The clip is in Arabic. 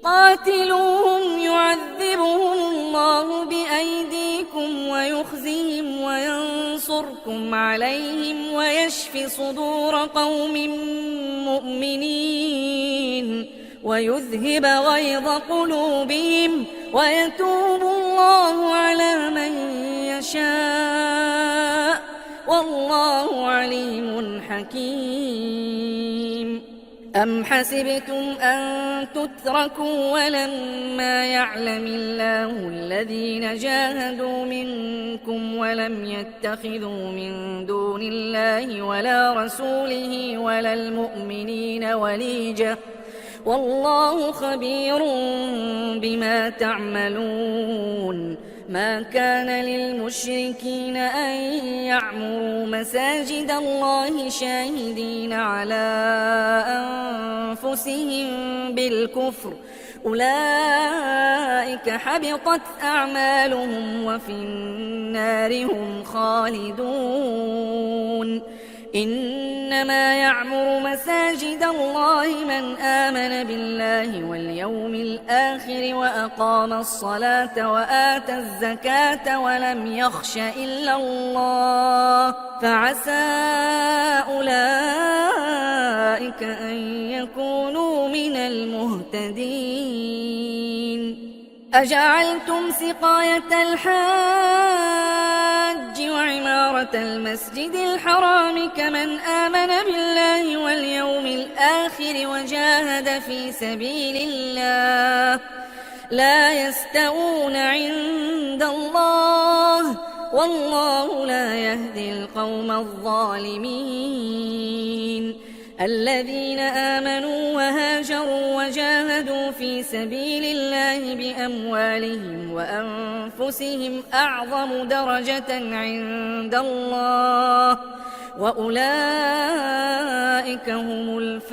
قاتلوهم يعذبهم الله بأيديكم ويخزهم وينصركم عليهم ويشف صدور قوم مؤمنين ويذهب غيظ قلوبهم ويتوب الله على من يشاء والله عليم حكيم. أم حسبتم أن تتركوا ولما يعلم الله الذين جاهدوا منكم ولم يتخذوا من دون الله ولا رسوله ولا المؤمنين وليجة والله خبير بما تعملون. ما كان للمشركين أن يعمروا مساجد الله شاهدين على أنفسهم بالكفر أولئك حبطت أعمالهم وفي النار هم خالدون. إنما يعمر مساجد الله من آمن بالله واليوم الآخر وأقام الصلاة وآتى الزكاة ولم يخش إلا الله فعسى أولئك أن يكونوا من المهتدين. أجعلتم سقاية الحاج وعمارة المسجد الحرام كمن آمن بالله واليوم الآخر وجاهد في سبيل الله لا يستوون عند الله والله لا يهدي القوم الظالمين. الذين آمنوا وهاجروا وجاهدوا في سبيل الله بأموالهم وأنفسهم أعظم درجة عند الله وأولئك هم الفائزون.